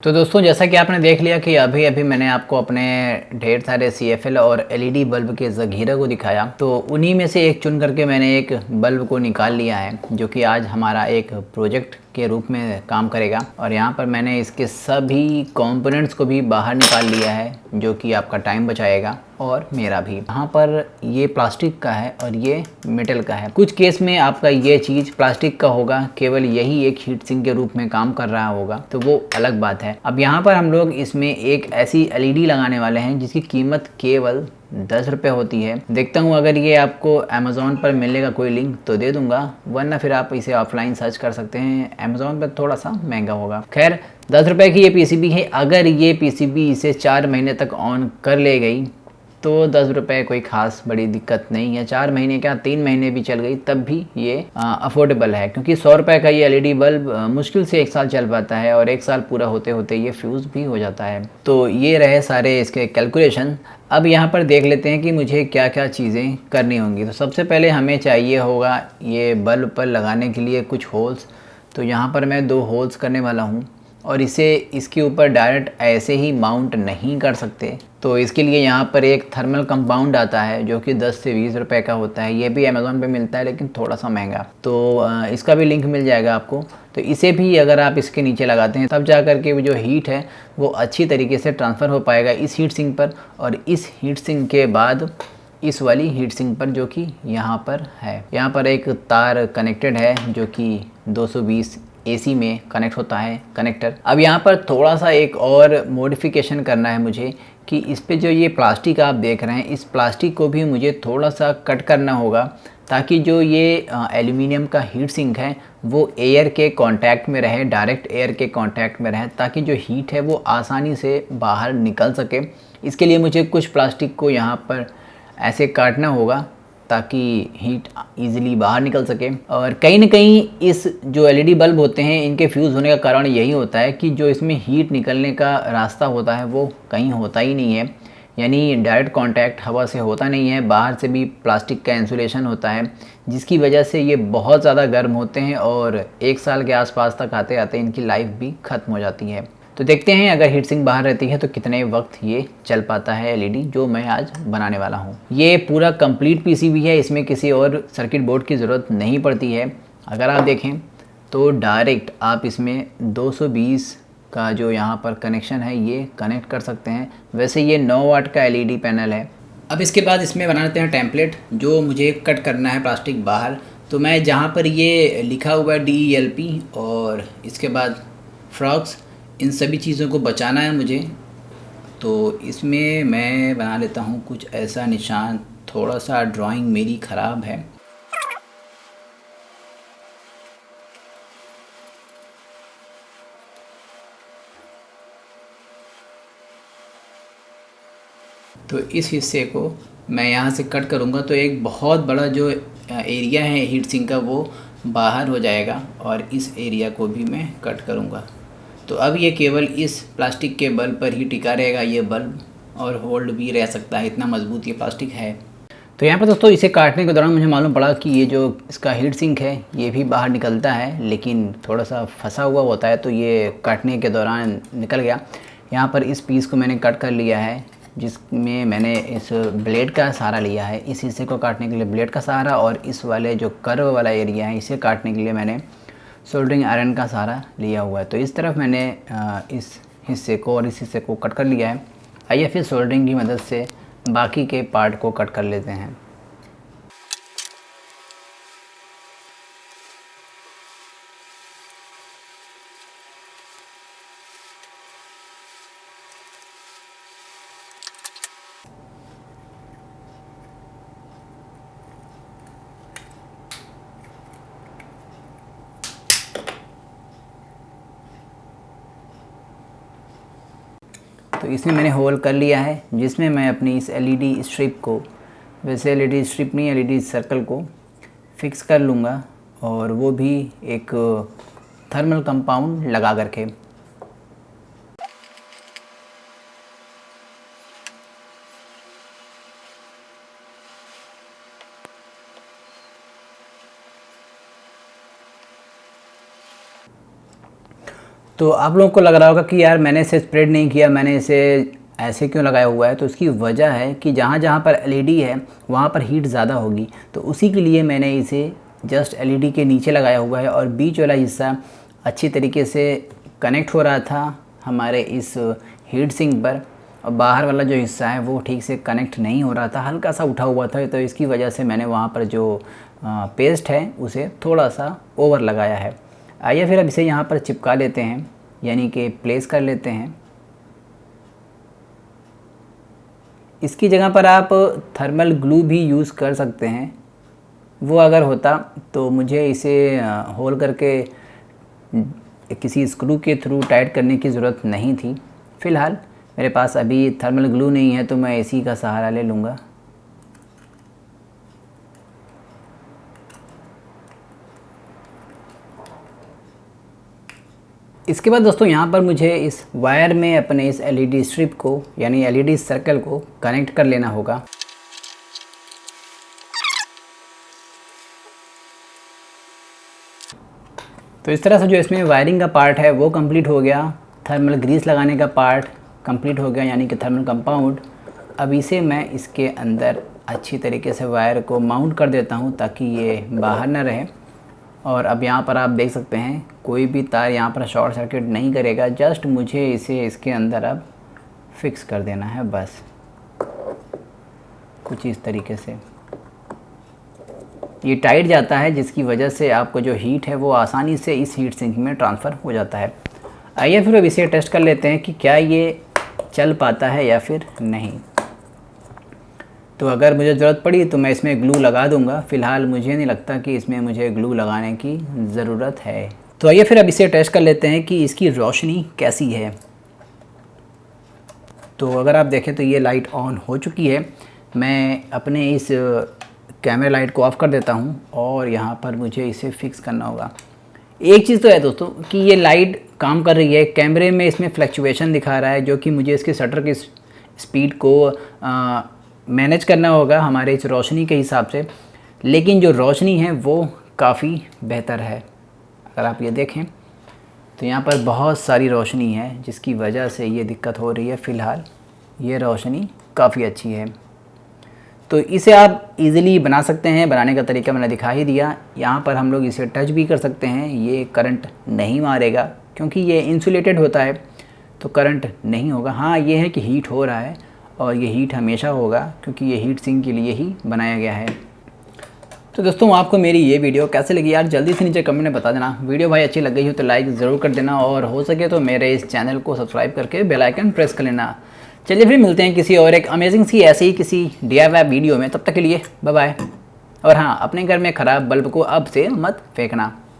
तो दोस्तों, जैसा कि आपने देख लिया कि अभी अभी मैंने आपको अपने ढेर सारे CFL और LED बल्ब के ज़ख़ीरे को दिखाया। तो उन्हीं में से एक चुन करके मैंने एक बल्ब को निकाल लिया है, जो कि आज हमारा एक प्रोजेक्ट के रूप में काम करेगा। और यहाँ पर मैंने इसके सभी कंपोनेंट्स को भी बाहर निकाल लिया है, जो कि आपका टाइम बचाएगा और मेरा भी। यहाँ पर ये प्लास्टिक का है और ये मेटल का है। कुछ केस में आपका ये चीज़ प्लास्टिक का होगा, केवल यही एक हीट सिंक के रूप में काम कर रहा होगा, तो वो अलग बात है। अब यहाँ पर हम लोग इसमें एक ऐसी LED लगाने वाले हैं जिसकी कीमत केवल 10 रुपये होती है। देखता हूँ अगर ये आपको अमेज़ॉन पर मिलेगा कोई लिंक तो दे दूंगा, वरना फिर आप इसे ऑफलाइन सर्च कर सकते हैं। अमेज़ॉन पर थोड़ा सा महंगा होगा। खैर, 10 रुपये की ये PCB है। अगर ये PCB इसे 4 महीने तक ऑन कर ले गई तो 10 रुपये कोई ख़ास बड़ी दिक्कत नहीं है। 4 महीने क्या 3 महीने भी चल गई तब भी ये अफोर्डेबल है, क्योंकि 100 रुपये का ये LED बल्ब मुश्किल से 1 साल चल पाता है और 1 साल पूरा होते होते ये फ्यूज़ भी हो जाता है। तो ये रहे सारे इसके कैलकुलेशन। अब यहाँ पर देख लेते हैं कि मुझे क्या क्या चीज़ें करनी होंगी। तो सबसे पहले हमें चाहिए होगा ये बल्ब पर लगाने के लिए कुछ होल्स। तो यहाँ पर मैं 2 होल्स करने वाला हूँ और इसे इसके ऊपर डायरेक्ट ऐसे ही माउंट नहीं कर सकते। तो इसके लिए यहाँ पर एक थर्मल कंपाउंड आता है जो कि 10 से 20 रुपए का होता है। ये भी अमेज़ॉन पे मिलता है, लेकिन थोड़ा सा महंगा। तो इसका भी लिंक मिल जाएगा आपको। तो इसे भी अगर आप इसके नीचे लगाते हैं तब जा कर के वो जो हीट है वो अच्छी तरीके से ट्रांसफ़र हो पाएगा इस हीट सिंक पर, और इस हीट सिंक के बाद इस वाली हीट सिंक पर, जो कि यहाँ पर है। यहाँ पर एक तार कनेक्टेड है जो कि 220 AC में कनेक्ट होता है कनेक्टर। अब यहाँ पर थोड़ा सा एक और मॉडिफिकेशन करना है मुझे कि इस पे जो ये प्लास्टिक आप देख रहे हैं, इस प्लास्टिक को भी मुझे थोड़ा सा कट करना होगा, ताकि जो ये एल्युमिनियम का हीट सिंक है वो एयर के कांटेक्ट में रहे, डायरेक्ट एयर के कांटेक्ट में रहे, ताकि जो हीट है वो आसानी से बाहर निकल सके। इसके लिए मुझे कुछ प्लास्टिक को यहाँ पर ऐसे काटना होगा ताकि हीट इजीली बाहर निकल सके। और कहीं ना कहीं इस जो LED बल्ब होते हैं इनके फ्यूज़ होने का कारण यही होता है कि जो इसमें हीट निकलने का रास्ता होता है वो कहीं होता ही नहीं है, यानी डायरेक्ट कांटेक्ट हवा से होता नहीं है। बाहर से भी प्लास्टिक का इंसुलेशन होता है, जिसकी वजह से ये बहुत ज़्यादा गर्म होते हैं और 1 साल के आसपास तक आते आते इनकी लाइफ भी ख़त्म हो जाती है। तो देखते हैं अगर हीट सिंक बाहर रहती है तो कितने वक्त ये चल पाता है LED जो मैं आज बनाने वाला हूँ। ये पूरा कंप्लीट PCB है, इसमें किसी और सर्किट बोर्ड की ज़रूरत नहीं पड़ती है। अगर आप देखें तो डायरेक्ट आप इसमें 220 का जो यहाँ पर कनेक्शन है ये कनेक्ट कर सकते हैं। वैसे ये 9 वाट का LED पैनल है। अब इसके बाद इसमें बना लेते हैं टेम्पलेट, जो मुझे कट करना है प्लास्टिक बाहर। तो मैं जहाँ पर ये लिखा हुआ है DELP और इसके बाद फ्रॉक्स, इन सभी चीज़ों को बचाना है मुझे। तो इसमें मैं बना लेता हूँ कुछ ऐसा निशान। थोड़ा सा ड्राइंग मेरी ख़राब है। तो इस हिस्से को मैं यहाँ से कट करूँगा तो एक बहुत बड़ा जो एरिया है हीट सिंक का वो बाहर हो जाएगा, और इस एरिया को भी मैं कट करूँगा। तो अब ये केवल इस प्लास्टिक के बल्ब पर ही टिका रहेगा ये बल्ब, और होल्ड भी रह सकता है, इतना मजबूत ये प्लास्टिक है। तो यहाँ पर दोस्तों इसे काटने के दौरान मुझे मालूम पड़ा कि ये जो इसका हीट सिंक है ये भी बाहर निकलता है, लेकिन थोड़ा सा फंसा हुआ होता है, तो ये काटने के दौरान निकल गया। यहाँ पर इस पीस को मैंने कट कर लिया है, जिसमें मैंने इस ब्लेड का सहारा लिया है। इस हिस्से को काटने के लिए ब्लेड का सहारा, और इस वाले जो कर्व वाला एरिया है इसे काटने के लिए मैंने सोल्डरिंग आयरन का सहारा लिया हुआ है। तो इस तरफ मैंने इस हिस्से को और इस हिस्से को कट कर लिया है। आइए फिर सोल्डरिंग की मदद से बाकी के पार्ट को कट कर लेते हैं। तो इसमें मैंने होल कर लिया है, जिसमें मैं अपनी इस LED स्ट्रिप को, वैसे LED स्ट्रिप नहीं LED सर्कल को फिक्स कर लूँगा, और वो भी एक थर्मल कंपाउंड लगा करके। तो आप लोगों को लग रहा होगा कि यार मैंने इसे स्प्रेड नहीं किया, मैंने इसे ऐसे क्यों लगाया हुआ है। तो उसकी वजह है कि जहाँ जहाँ पर एलईडी है वहाँ पर हीट ज़्यादा होगी, तो उसी के लिए मैंने इसे जस्ट एलईडी के नीचे लगाया हुआ है। और बीच वाला हिस्सा अच्छी तरीके से कनेक्ट हो रहा था हमारे इस हीट सिंक पर, और बाहर वाला जो हिस्सा है वो ठीक से कनेक्ट नहीं हो रहा था, हल्का सा उठा हुआ था। तो इसकी वजह से मैंने वहाँ पर जो पेस्ट है उसे थोड़ा सा ओवर लगाया है। आइए फिर अब इसे यहाँ पर चिपका लेते हैं, यानी कि प्लेस कर लेते हैं। इसकी जगह पर आप थर्मल ग्लू भी यूज़ कर सकते हैं, वो अगर होता तो मुझे इसे होल करके किसी स्क्रू के थ्रू टाइट करने की ज़रूरत नहीं थी। फ़िलहाल मेरे पास अभी थर्मल ग्लू नहीं है तो मैं इसी का सहारा ले लूँगा। इसके बाद दोस्तों यहाँ पर मुझे इस वायर में अपने इस एलईडी स्ट्रिप को यानी एलईडी सर्कल को कनेक्ट कर लेना होगा। तो इस तरह से जो इसमें वायरिंग का पार्ट है वो कंप्लीट हो गया, थर्मल ग्रीस लगाने का पार्ट कंप्लीट हो गया यानी कि थर्मल कंपाउंड। अब इसे मैं इसके अंदर अच्छी तरीके से वायर को माउंट कर देता हूँ ताकि ये बाहर ना रहे। और अब यहाँ पर आप देख सकते हैं कोई भी तार यहाँ पर शॉर्ट सर्किट नहीं करेगा, जस्ट मुझे इसे इसके अंदर अब फिक्स कर देना है बस, कुछ इस तरीके से। ये टाइट जाता है जिसकी वजह से आपको जो हीट है वो आसानी से इस हीट सिंक में ट्रांसफ़र हो जाता है। आइए फिर अब इसे टेस्ट कर लेते हैं कि क्या ये चल पाता है या फिर नहीं। तो अगर मुझे ज़रूरत पड़ी तो मैं इसमें ग्लू लगा दूंगा, फ़िलहाल मुझे नहीं लगता कि इसमें मुझे ग्लू लगाने की ज़रूरत है। तो आइए फिर अब इसे टेस्ट कर लेते हैं कि इसकी रोशनी कैसी है। तो अगर आप देखें तो ये लाइट ऑन हो चुकी है। मैं अपने इस कैमरा लाइट को ऑफ़ कर देता हूँ और यहाँ पर मुझे इसे फिक्स करना होगा। एक चीज़ तो है दोस्तों कि ये लाइट काम कर रही है, कैमरे में इसमें फ्लक्चुएशन दिखा रहा है जो कि मुझे इसके शटर की स्पीड को मैनेज करना होगा हमारे इस रोशनी के हिसाब से, लेकिन जो रोशनी है वो काफ़ी बेहतर है। अगर आप ये देखें तो यहाँ पर बहुत सारी रोशनी है जिसकी वजह से ये दिक्कत हो रही है। फ़िलहाल ये रोशनी काफ़ी अच्छी है, तो इसे आप इजीली बना सकते हैं। बनाने का तरीका मैंने दिखा ही दिया। यहाँ पर हम लोग इसे टच भी कर सकते हैं, ये करंट नहीं मारेगा क्योंकि ये इंसुलेटेड होता है तो करंट नहीं होगा। हाँ ये है कि हीट हो रहा है और ये हीट हमेशा होगा क्योंकि ये हीट सिंक के लिए ही बनाया गया है। तो दोस्तों आपको मेरी ये वीडियो कैसे लगी यार जल्दी से नीचे कमेंट में बता देना। वीडियो भाई अच्छी लग गई हो तो लाइक ज़रूर कर देना और हो सके तो मेरे इस चैनल को सब्सक्राइब करके बेल आइकन प्रेस कर लेना। चलिए फिर मिलते हैं किसी और एक अमेजिंग सी ऐसे ही किसी DIY वीडियो में, तब तक के लिए बाय बाय। और हाँ, अपने घर में ख़राब बल्ब को अब से मत फेंकना।